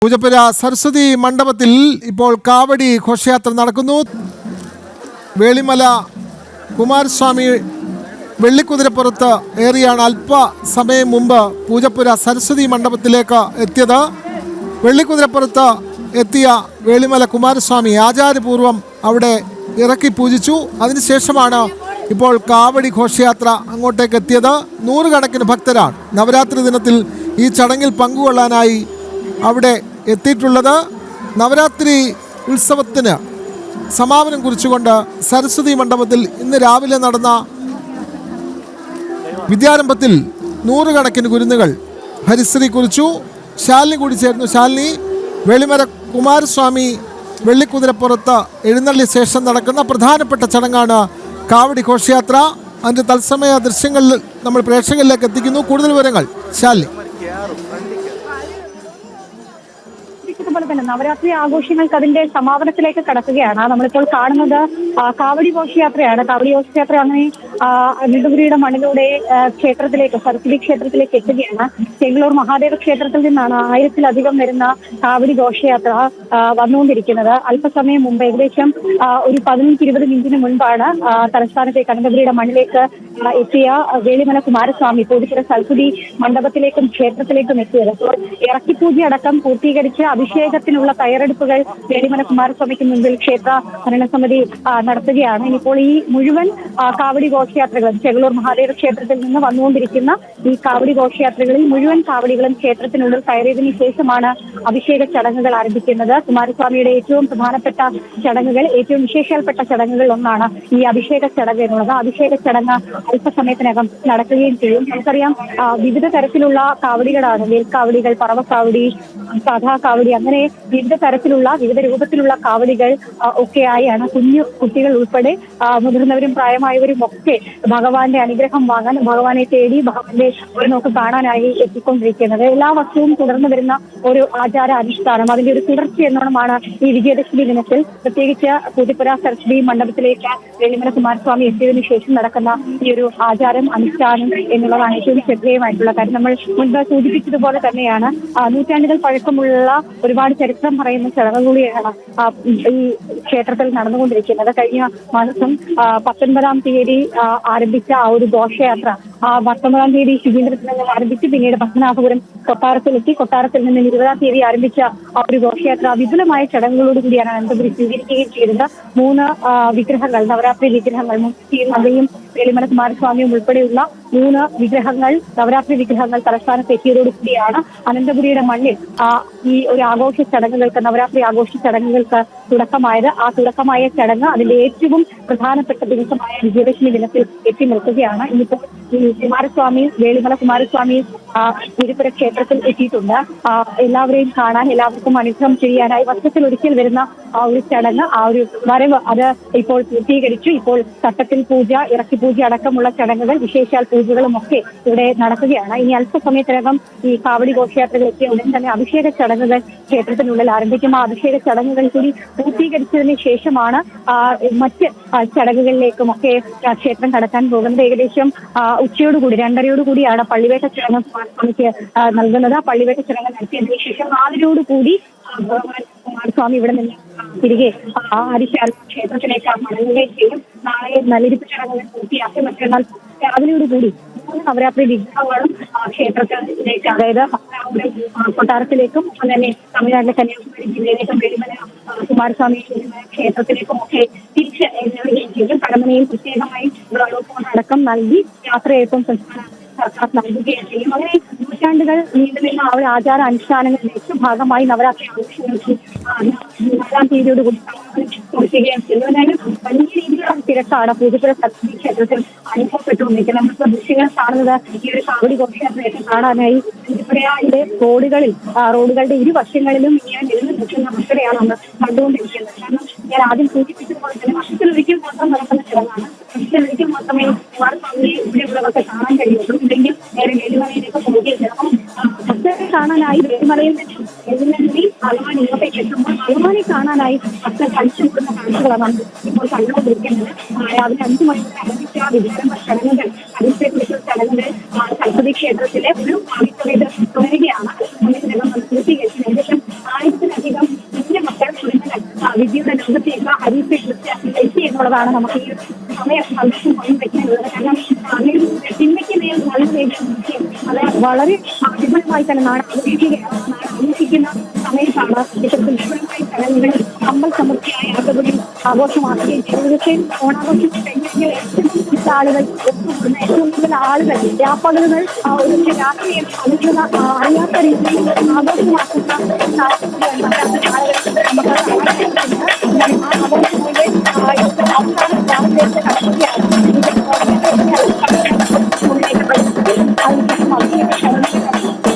പൂജപ്പുര സരസ്വതി മണ്ഡപത്തിൽ ഇപ്പോൾ കാവടി ഘോഷയാത്ര നടക്കുന്നു. വേളിമല കുമാരസ്വാമി വെള്ളിക്കുതിരപ്പുറത്ത് ഏറിയാണ് അല്പസമയം മുമ്പ് പൂജപ്പുര സരസ്വതി മണ്ഡപത്തിലേക്ക് എത്തിയത്. വെള്ളിക്കുതിരപ്പുറത്ത് എത്തിയ വേളിമല കുമാരസ്വാമി ആചാരപൂർവ്വം അവിടെ ഇറക്കി പൂജിച്ചു. അതിനുശേഷമാണ് ഇപ്പോൾ കാവടി ഘോഷയാത്ര അങ്ങോട്ടേക്ക് എത്തിയത്. നൂറുകണക്കിന് ഭക്തരാണ് നവരാത്രി ദിനത്തിൽ ഈ ചടങ്ങിൽ പങ്കുകൊള്ളാനായി അവിടെ എത്തിയിട്ടുള്ളത്. നവരാത്രി ഉത്സവത്തിന് സമാപനം കുറിച്ചുകൊണ്ട് സരസ്വതി മണ്ഡപത്തിൽ ഇന്ന് രാവിലെ നടന്ന വിദ്യാരംഭത്തിൽ നൂറുകണക്കിന് കുരുന്നുകൾ ഹരിശ്രീ കുറിച്ചു. ശാലിനി കൂടി ചേർന്നു. ശാലിനി, വെളിമല കുമാരസ്വാമി വെള്ളിക്കുതിരപ്പുറത്ത് എഴുന്നള്ളിയ ശേഷം നടക്കുന്ന പ്രധാനപ്പെട്ട ചടങ്ങാണ് കാവടി ഘോഷയാത്ര. അതിൻ്റെ തത്സമയ ദൃശ്യങ്ങൾ നമ്മൾ പ്രേക്ഷകരിലേക്ക് എത്തിക്കുന്നു. കൂടുതൽ വിവരങ്ങൾ ശാലിനി. പോലെ തന്നെ നവരാത്രി ആഘോഷങ്ങൾക്ക് അതിന്റെ സമാപനത്തിലേക്ക് കടക്കുകയാണ്. നമ്മളിപ്പോൾ കാണുന്നത് കാവടി ഘോഷയാത്രയാണ്. കാവടി ഘോഷയാത്ര അങ്ങനെ നെടുമുരിയുടെ മണ്ണിലൂടെ ക്ഷേത്രത്തിലേക്ക്, സരസ്വതി ക്ഷേത്രത്തിലേക്ക് എത്തുകയാണ്. ചെങ്ങളൂർ മഹാദേവ ക്ഷേത്രത്തിൽ നിന്നാണ് 1000-ലധികം വരുന്ന കാവടി ഘോഷയാത്ര വന്നുകൊണ്ടിരിക്കുന്നത്. അല്പസമയം മുമ്പ് ഏകദേശം ഒരു 15-20 മിനിറ്റിന് മുൻപാണ് തലസ്ഥാനത്തേക്ക് അനന്തപുരിയുടെ മണ്ണിലേക്ക് എത്തിയ വേളിമല കുമാരസ്വാമി പൂജപ്പുര സരസ്വതി മണ്ഡപത്തിലേക്കും ക്ഷേത്രത്തിലേക്കും എത്തിയത്. അപ്പോൾ ഇറക്കിപ്പൂജ അടക്കം പൂർത്തീകരിച്ച് അഭിഷേകത്തിനുള്ള തയ്യാറെടുപ്പുകൾ വേളിമല കുമാരസ്വാമിക്ക് മുമ്പിൽ ക്ഷേത്ര ഭരണസമിതി നടത്തുകയാണ്. ഇനിയിപ്പോൾ ഈ മുഴുവൻ കാവടി ഘോഷയാത്രകളും ചെങ്ങളൂർ മഹാദേവ ക്ഷേത്രത്തിൽ നിന്ന് വന്നുകൊണ്ടിരിക്കുന്ന ഈ കാവടി ഘോഷയാത്രകളിൽ മുഴുവൻ കാവടികളും ക്ഷേത്രത്തിനുള്ളിൽ കയറിയതിനു ശേഷമാണ് അഭിഷേക ചടങ്ങുകൾ ആരംഭിക്കുന്നത്. കുമാരസ്വാമിയുടെ ഏറ്റവും പ്രധാനപ്പെട്ട ചടങ്ങുകൾ, ഏറ്റവും വിശേഷപ്പെട്ട ചടങ്ങുകളിൽ ഒന്നാണ് ഈ അഭിഷേക ചടങ്ങ് എന്നുള്ളത്. അഭിഷേക ചടങ്ങ് അല്പസമയത്തിനകം നടക്കുകയും ചെയ്യും. നമുക്കറിയാം, വിവിധ തരത്തിലുള്ള കാവടികളാണ്. വേൽക്കാവടികൾ, പറവക്കാവടി, സാധാ കാവടി, അങ്ങനെ വിവിധ തരത്തിലുള്ള വിവിധ രൂപത്തിലുള്ള കാവടികൾ ഒക്കെയായാണ് കുഞ്ഞു കുട്ടികൾ ഉൾപ്പെടെ മുതിർന്നവരും പ്രായമായവരും ഒക്കെ ഭഗവാന്റെ അനുഗ്രഹം വാങ്ങാൻ, ഭഗവാനെ തേടി ഭഗവാന്റെ ഒരു നോക്ക് കാണാനായി എത്തിക്കൊണ്ടിരിക്കുന്നത്. എല്ലാ വർഷവും തുടർന്നു വരുന്ന ഒരു ആചാര അനുഷ്ഠാനം, അതിന്റെ ഒരു തുടർച്ച എന്നോണമാണ് ഈ വിജയദശമി ദിനത്തിൽ പ്രത്യേകിച്ച് പൂജപ്പുര സരസ്വതി മണ്ഡപത്തിലേക്ക് വേളിമല കുമാരസ്വാമി എത്തിയതിനു ശേഷം നടക്കുന്ന ഈ ഒരു ആചാരം, അനുഷ്ഠാനം എന്നുള്ളതാണ് ഏറ്റവും ശ്രദ്ധേയമായിട്ടുള്ള കാര്യം. നമ്മൾ മുൻപ് സൂചിപ്പിച്ചതുപോലെ തന്നെയാണ് നൂറ്റാണ്ടുകൾ പഴക്കമുള്ള ഒരുപാട് ചരിത്രം പറയുന്ന ചടങ്ങ് കൂടിയാണ് ഈ ക്ഷേത്രത്തിൽ നടന്നുകൊണ്ടിരിക്കുന്നത്. കഴിഞ്ഞ മാസം 19-ാം തീയതി ആരംഭിച്ച ആ ഒരു ഘോഷയാത്ര 19-ാം തീയതി ശുചീന്ദ്രത്തിൽ നിന്ന് ആരംഭിച്ച് പിന്നീട് പത്മനാഭപുരം കൊട്ടാരത്തിലെത്തി. കൊട്ടാരത്തിൽ നിന്ന് 20-ാം തീയതി ആരംഭിച്ച ആ ഒരു ഘോഷയാത്ര വിപുലമായ ചടങ്ങുകളോടുകൂടിയാണ് അനന്തപുരി സ്വീകരിക്കുകയും ചെയ്തത്. 3 വിഗ്രഹങ്ങൾ, നവരാത്രി വിഗ്രഹങ്ങൾ, മുക്തിയും വേളിമല കുമാരസ്വാമിയും ഉൾപ്പെടെയുള്ള 3 വിഗ്രഹങ്ങൾ, നവരാത്രി വിഗ്രഹങ്ങൾ തലസ്ഥാനത്ത് എത്തിയതോടുകൂടിയാണ് അനന്തപുരിയുടെ മണ്ണിൽ ഈ ഒരു ആഘോഷ ചടങ്ങുകൾക്ക്, നവരാത്രി ആഘോഷ ചടങ്ങുകൾക്ക് തുടക്കമായത്. ആ തുടക്കമായ ചടങ്ങ് അതിന്റെ ഏറ്റവും പ്രധാനപ്പെട്ട ദിവസമായ വിജയദശമി ദിനത്തിൽ എത്തി നിൽക്കുകയാണ്. ഇന്നിപ്പോൾ കുമാരസ്വാമി, വേളിമല കുമാരസ്വാമി പൂജപ്പുര ക്ഷേത്രത്തിൽ എത്തിയിട്ടുണ്ട്. എല്ലാവരെയും കാണാൻ, എല്ലാവർക്കും അനുഗ്രഹം ചെയ്യാനായി വർഷത്തിൽ ഒരിക്കൽ വരുന്ന ആ ഒരു ചടങ്ങ്, ആ ഒരു വരവ്, അത് ഇപ്പോൾ പൂർത്തീകരിച്ചു. ഇപ്പോൾ തട്ടത്തിൽ പൂജ, ഇറക്കി പൂജ അടക്കമുള്ള ചടങ്ങുകൾ, വിശേഷാൽ പൂജകളും ഒക്കെ ഇവിടെ നടക്കുകയാണ്. ഇനി അല്പസമയത്തിനകം ഈ കാവടി ഘോഷയാത്രകൾ എത്തിയ ഉടൻ തന്നെ അഭിഷേക ചടങ്ങുകൾ ക്ഷേത്രത്തിനുള്ളിൽ ആരംഭിക്കും. ആ അഭിഷേക ചടങ്ങുകൾ കൂടി പൂർത്തീകരിച്ചതിന് ശേഷമാണ് മറ്റ് ചടങ്ങുകളിലേക്കും ഒക്കെ ക്ഷേത്രം കടക്കാൻ പോകുന്നത്. ഏകദേശം ഉച്ചയോടുകൂടി 2:30 പള്ളിവേട്ട ചടങ്ങ് കുമാരസ്വാമിക്ക് നൽകുന്നത്. ആ പള്ളിവേട്ട ചടങ്ങ് നടത്തിയതിനു ശേഷം 4:00 കുമാരസ്വാമി ഇവിടെ നിന്ന് തിരികെ ആരിശാല ക്ഷേത്രത്തിലേക്ക് മടങ്ങുകയും ചെയ്യും. നാളെ നല്ലിരിപ്പ് ചടങ്ങുകൾ പൂർത്തിയാക്കി മറ്റന്നാൾ രാവിലെയോടുകൂടി 3 നവരാത്രി വിഗ്രഹങ്ങളും ക്ഷേത്രത്തിലേക്ക്, അതായത് കൊട്ടാരത്തിലേക്കും തന്നെ തമിഴ്നാട്ടിലെ കന്യാകുമാരി ജില്ലയിലേക്കും വേളിമല കുമാരസ്വാമി ക്ഷേത്രത്തിലേക്കും ഒക്കെ തിരിച്ച് എഴുന്നള്ളുകയും ചെയ്യും. കടമനയിൽ പ്രത്യേകമായി അടക്കം നൽകി യാത്രയയപ്പം സംസ്ഥാന സർക്കാർ നൽകുകയും ചെയ്യും. അങ്ങനെ നൂറ്റാണ്ടുകൾ നീണ്ടുനിന്ന ആ ഒരു ആചാര അനുഷ്ഠാനങ്ങളുടെ ഭാഗമായി നവരാത്രി ആഘോഷങ്ങൾക്ക് 4-ാം തീയതിയോടുകൂടി കുറിക്കുകയും ചെയ്യും. അതായത് വലിയ രീതിയിലുള്ള തിരക്കാണ് പൂജപ്പുര സരസ്വതി ക്ഷേത്രത്തിൽ അനുഭവപ്പെട്ടുകൊണ്ടിരിക്കുന്നത്. നമുക്ക് ദൃശ്യങ്ങൾ കാണുന്നത് ഈ ഒരു കാവടി ഘോഷയാത്രയൊക്കെ കാണാനായി പൂജപ്പുരയുടെ റോഡുകളുടെ ഇരുവശങ്ങളിലും ഞാൻ എഴുതി നിൽക്കുന്ന ഭക്തരെയാണ് നമ്മൾ കണ്ടുകൊണ്ടിരിക്കുന്നത്. കാരണം ഞാൻ ആദ്യം സൂചിപ്പിച്ചതുപോലെ തന്നെ വർഷത്തിലൊരിക്കൽ മാത്രം നടക്കുന്ന ചടങ്ങാണ്. വർഷത്തിലൊരിക്കൽ മാത്രമേ കുമാരസ്വാമിയെ ഇവിടെയുള്ളവർക്ക് കാണാൻ കഴിയുള്ളൂ. ഇല്ലെങ്കിൽ നേരെ വേളിമലയിലേക്ക് പോവുകയും ചെയ്യണം. ഭക്തരെ കാണാനായി വേളിമലയിൽ എഴുന്നള്ളി ഭഗവാൻ ഇങ്ങോട്ടേക്ക് എത്തുമ്പോൾ ഭഗവാനെ കാണാനായി ഭക്തർ കഴിച്ചുകൂടുന്ന കാഴ്ചകളാണ് ഇപ്പോൾ കണ്ടുകൊണ്ടിരിക്കുന്നത്. രാവിലെ 5 മണിക്ക് ആരംഭിച്ച വിദ്യാരംഭ ചടങ്ങുകൾ, അഭിഷേക ചടങ്ങുകൾ സരസ്വതി ക്ഷേത്രത്തിലെ ഒരു തുടരുകയാണ്. പൂർത്തീകരിച്ചു. ഏകദേശം വിദ്യയുടെ ലോകത്തേക്ക് ഹരീഷ് എത്തി എന്നുള്ളതാണ് നമുക്ക് ഈ സമയ സന്ദേശം പങ്കുവെക്കാനുള്ളത്. കാരണം തിന്മയ്ക്ക് മേൽ നല്ല അത് വളരെ വിപുലമായി തന്നെ നാട് ആഘോഷിക്കുന്ന സമയത്താണ് ഇത്തരത്തിൽ വിപുലമായ ചടങ്ങുകൾ സമ്പൽ സമൃദ്ധിയായ ആഘോഷം ആഘോഷമാക്കുകയും ചെയ്തു. പക്ഷേ ഓണാഘോഷം കഴിഞ്ഞെങ്കിൽ ആളുകൾ ഒത്തുകൂടുന്ന ഏറ്റവും കൂടുതൽ ആളുകൾ വ്യാപകതകൾ ഒരു രാഷ്ട്രീയം അറിയാത്ത രീതിയിൽ ആഘോഷമാക്കുന്ന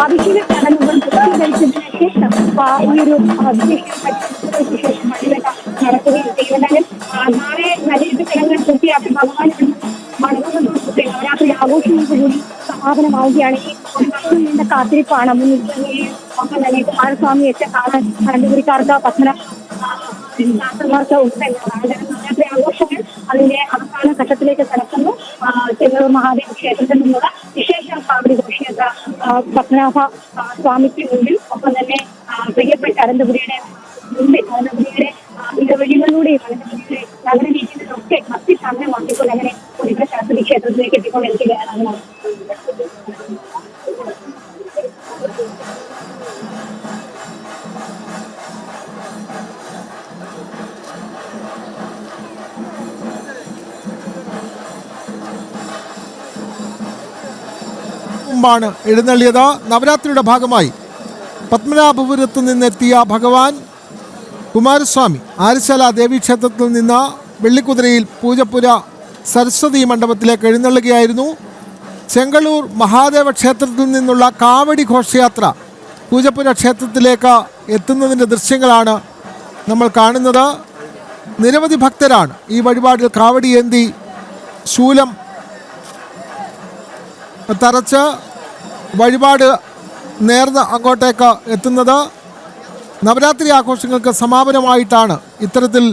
അഭിഷേക ചടങ്ങുകൾ പൂർത്തീകരിച്ചതിന് ശേഷം ഈ ഒരു ശേഷം നടക്കുകയും ചെയ്യുന്നതിൽ നാളെ നല്ലൊരു ചടങ്ങുകൾ പൂർത്തിയാക്കി ഭഗവാൻ നവരാത്രി ആഘോഷങ്ങൾക്ക് കൂടി സമാപനമാവുകയാണ്. ഈ ഒരു വർഷം നീണ്ട കാത്തിരിപ്പാണ് മുന്നിൽ. ഒപ്പം തന്നെ കുമാരസ്വാമിയൊക്കെ കാണാൻ അനന്തപുരിക്കാർക്ക് ഭക്തന്മാർക്ക് നവരാത്രി ആഘോഷങ്ങൾ അതിന്റെ അവസാന ഘട്ടത്തിലേക്ക് കടക്കുന്നു. ചെങ്ങന്നൂർ മഹാദേവ ക്ഷേത്രത്തിൽ നിന്നുള്ള വിശേഷ കാവടി ഘോഷയാത്ര പത്മനാഭ സ്വാമിക്ക് മുന്നിൽ, ഒപ്പം തന്നെ പ്രിയപ്പെട്ട അനന്തപുരിയുടെ ഇടവഴികളിലൂടെയും അനന്തപുരിയുടെ നഗരവീതികളിലൊക്കെ ഭക്തി സാധനമാക്കിക്കൊണ്ട് അങ്ങനെ ഒരു ശാസ്ത്രീയ ക്ഷേത്രത്തിലേക്ക് എത്തിക്കൊണ്ടിരിക്കുകയാണ്. ാണ് എഴുന്നള്ളിയത്. നവരാത്രിയുടെ ഭാഗമായി പത്മനാഭപുരത്ത് നിന്നെത്തിയ ഭഗവാൻ കുമാരസ്വാമി ആര്യശാല ദേവീക്ഷേത്രത്തിൽ നിന്ന് വെള്ളിക്കുതിരയിൽ പൂജപ്പുര സരസ്വതി മണ്ഡപത്തിലേക്ക് എഴുന്നള്ളുകയായിരുന്നു. ചെങ്ങളൂർ മഹാദേവ ക്ഷേത്രത്തിൽ നിന്നുള്ള കാവടി ഘോഷയാത്ര പൂജപ്പുര ക്ഷേത്രത്തിലേക്ക് എത്തുന്നതിൻ്റെ ദൃശ്യങ്ങളാണ് നമ്മൾ കാണുന്നത്. നിരവധി ഭക്തരാണ് ഈ വഴിപാടിൽ കാവടിയേന്തി ശൂലം തറച്ച് വഴിപാട് നേർന്ന് അങ്ങോട്ടേക്ക് എത്തുന്നത്. നവരാത്രി ആഘോഷങ്ങൾക്ക് സമാപനമായിട്ടാണ് ഇത്തരത്തിൽ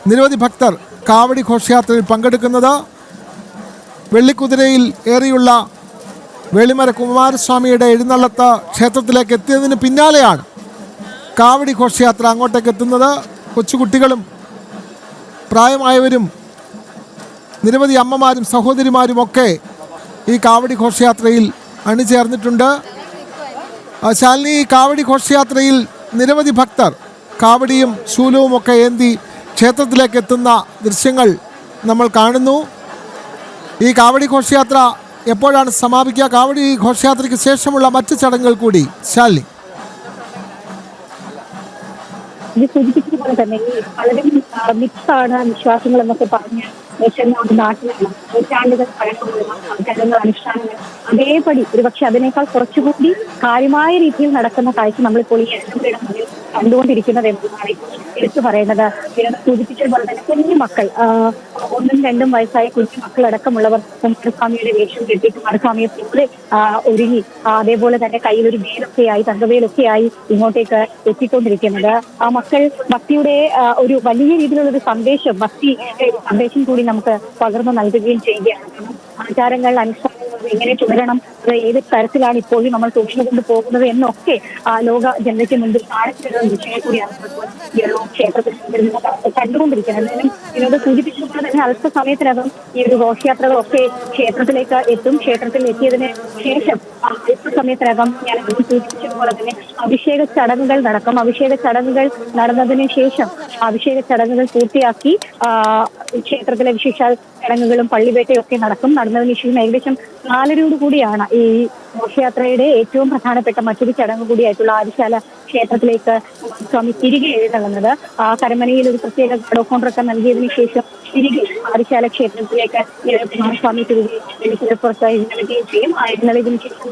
നിരവധി ഭക്തർ കാവടി ഘോഷയാത്രയിൽ പങ്കെടുക്കുന്നത്. വെള്ളിക്കുതിരയിൽ ഏറിയുള്ള വെളിമര കുമാരസ്വാമിയുടെ എഴുന്നള്ളത്ത് ക്ഷേത്രത്തിലേക്ക് എത്തിയതിന് പിന്നാലെയാണ് കാവടി ഘോഷയാത്ര അങ്ങോട്ടേക്ക് എത്തുന്നത്. കൊച്ചുകുട്ടികളും പ്രായമായവരും നിരവധി അമ്മമാരും സഹോദരിമാരുമൊക്കെ ഈ കാവടി ഘോഷയാത്രയിൽ അണിചേർന്നിട്ടുണ്ട്. ശാലിനി, ഈ കാവടി ഘോഷയാത്രയിൽ നിരവധി ഭക്തർ കാവടിയും ശൂലവുമൊക്കെ ഏന്തി ക്ഷേത്രത്തിലേക്ക് എത്തുന്ന ദൃശ്യങ്ങൾ നമ്മൾ കാണുന്നു. ഈ കാവടി ഘോഷയാത്ര എപ്പോഴാണ് സമാപിക്കുക? കാവടി ഘോഷയാത്രയ്ക്ക് ശേഷമുള്ള മറ്റ് ചടങ്ങുകൾ കൂടി ശാലിനി. ഇത് സൂചിപ്പിച്ചതുപോലെ തന്നെ ഈ പലരും മിക്സാണ് വിശ്വാസങ്ങൾ എന്നൊക്കെ പറഞ്ഞ് നാട്ടിലാണ് നൂറ്റാണ്ടുകൾ പഴക്കമുള്ള ആചാരങ്ങൾ അനുഷ്ഠാനങ്ങൾ അതേപടി ഒരുപക്ഷെ അതിനേക്കാൾ കുറച്ചുകൂടി കാര്യമായ രീതിയിൽ നടക്കുന്ന കാഴ്ച നമ്മളിപ്പോൾ ഈ എഴുത്തുകളുടെ മുന്നിൽ കണ്ടുകൊണ്ടിരിക്കുന്നത് എന്നതാണ് എടുത്തു പറയുന്നത്. സൂചിപ്പിച്ചതുപോലെ തന്നെ കുഞ്ഞു മക്കൾ 1-2 വയസ്സായ കുഞ്ഞു മക്കളടക്കമുള്ളവർ കുമാരസ്വാമിയുടെ വേഷം കെട്ടി കുമാരസ്വാമിയെ പോലെ ഒരുങ്ങി അതേപോലെ തന്നെ കയ്യിലൊരു വേലൊക്കെയായി തങ്കവേലൊക്കെയായി ഇങ്ങോട്ടേക്ക് എത്തിക്കൊണ്ടിരിക്കുന്നത്. ആ മക്കൾ ഭക്തിയുടെ ഒരു വലിയ രീതിയിലുള്ള ഒരു സന്ദേശം സന്ദേശം കൂടി നമുക്ക് പകർന്നു നൽകുകയും ചെയ്യുകയാണ്. ആചാരങ്ങൾ അനുഷ്ഠാനങ്ങൾ എങ്ങനെ തുടരണം, അത് ഏത് തരത്തിലാണ് ഇപ്പോഴും നമ്മൾ സൂക്ഷിച്ചുകൊണ്ട് പോകുന്നത് എന്നൊക്കെ ലോക ജനതയ്ക്ക് മുൻപിൽ കാണിച്ചിരുന്ന വിഷയം കൂടിയാണ് ക്ഷേത്രത്തിൽ കണ്ടുകൊണ്ടിരിക്കുന്നത്. എന്തായാലും ഇതിനോട് സൂചിപ്പിച്ചതുപോലെ തന്നെ അല്പസമയത്തിനകം ഈ ഒരു ഘോഷയാത്രകളൊക്കെ ക്ഷേത്രത്തിലേക്ക് എത്തും. ക്ഷേത്രത്തിൽ എത്തിയതിന് ശേഷം അല്പസമയത്തിനകം ഞാൻ സൂചിപ്പിച്ചതുപോലെ തന്നെ അഭിഷേക ചടങ്ങുകൾ നടക്കും. അഭിഷേക ചടങ്ങുകൾ നടന്നതിന് ശേഷം അഭിഷേക ചടങ്ങുകൾ പൂർത്തിയാക്കി ക്ഷേത്രത്തിലെ വിശേഷാൽ ചടങ്ങുകളും പള്ളിവേട്ടയൊക്കെ നടക്കും. നടന്നതിന് ശേഷം ഏകദേശം 4 കൂടിയാണ് ഈ ഘോഷയാത്രയുടെ ഏറ്റവും പ്രധാനപ്പെട്ട മറ്റൊരു ചടങ്ങ് കൂടിയായിട്ടുള്ള ആര്യശാല ക്ഷേത്രത്തിലേക്ക് സ്വാമി തിരികെ എഴുന്നള്ളുന്നത്. കരമനയിൽ ഒരു പ്രത്യേക ഗാർഡ് ഓഫ് ഓണറൊക്കെ നൽകിയതിനു ശേഷം തിരികെ ആര്യശാല ക്ഷേത്രത്തിലേക്ക് കുമാരസ്വാമി തിരികെ വെള്ളിക്കുതിരപ്പുറത്ത് എഴുന്നള്ളുകയും ചെയ്യും. എഴുന്നള്ളിയതിനു ശേഷം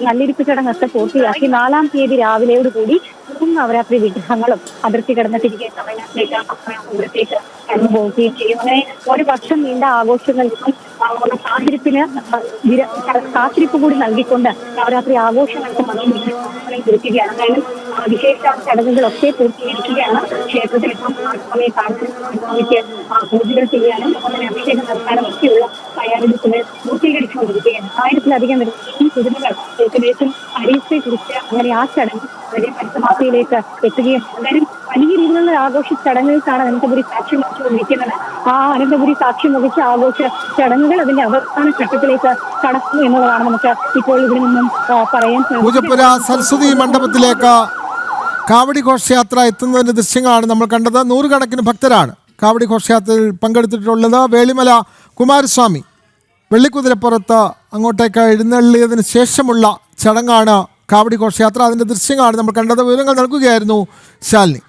നല്ലിരിപ്പ് ചടങ്ങൊക്കെ പൂർത്തിയാക്കി 4-ാം തീയതി രാവിലെയോടുകൂടി നവരാത്രി വിഗ്രഹങ്ങളും അതിർത്തി കടന്ന് തിരികെ തമിഴ്നാട്ടിലേക്ക് കടന്നു പോവുകയും ചെയ്യും. അങ്ങനെ ഒരു വർഷം നീണ്ട ആഘോഷങ്ങൾക്കും കാത്തിരിപ്പ് കൂടി നൽകിക്കൊണ്ട് നവരാത്രി ആഘോഷങ്ങൾക്ക് കുറിക്കുകയാണ്. അതായത് വിശേഷ ചടങ്ങുകളൊക്കെ പൂർത്തീകരിക്കുകയാണ്. ക്ഷേത്രത്തിൽ സ്വാമിയെ കാണാനും പൂജകൾ ചെയ്യാനും അതുപോലെ അഭിഷേകം നടത്താനും ഒക്കെയുള്ള തയ്യാറെടുപ്പുകൾ പൂർത്തീകരിച്ചുകൊണ്ടിരിക്കുകയാണ്. 1000-ലധികം കുതിരകൾ ഏകദേശം ഹരീശ്വരെ കുറിച്ച് അങ്ങനെ ആ ചടങ്ങ് പരിസമാപ്തിയിലേക്ക് ഘട്ടത്തിലേക്ക് എത്തുകയും എന്തായാലും വലിയ രീതിയിലുള്ള ആഘോഷ ചടങ്ങുകൾക്കാണ് അനന്തപുരി സാക്ഷ്യം വഹിച്ചുകൊണ്ടിരിക്കുന്നത്. ആ അനന്തപുരി സാക്ഷ്യം വഹിച്ച ആഘോഷ ചടങ്ങുകൾ അതിന്റെ അവസാന ഘട്ടത്തിലേക്ക് കടക്കുന്നു എന്നുള്ളതാണ് നമുക്ക് ഇപ്പോൾ ഇവിടെ നിന്നും പറയാൻ പൂജപ്പുര സരസ്വതി മണ്ഡപത്തിലേക്ക് കാവടി ഘോഷയാത്ര എത്തുന്നതിന്റെ ദൃശ്യങ്ങളാണ് നമ്മൾ കണ്ടത്. നൂറുകണക്കിന് ഭക്തരാണ് കാവടി ഘോഷയാത്രയിൽ പങ്കെടുത്തിട്ടുള്ളത്. വേളിമല കുമാരസ്വാമി വെള്ളിക്കുതിരപ്പുറത്ത് അങ്ങോട്ടേക്ക് എഴുന്നള്ളിയതിന് ശേഷമുള്ള ചടങ്ങാണ് കാവടി ഘോഷയാത്ര. അതിന്റെ ദൃശ്യങ്ങളാണ് നമ്മൾ കണ്ടത്. വിവരങ്ങൾ നൽകുകയായിരുന്നു ശാലിനി.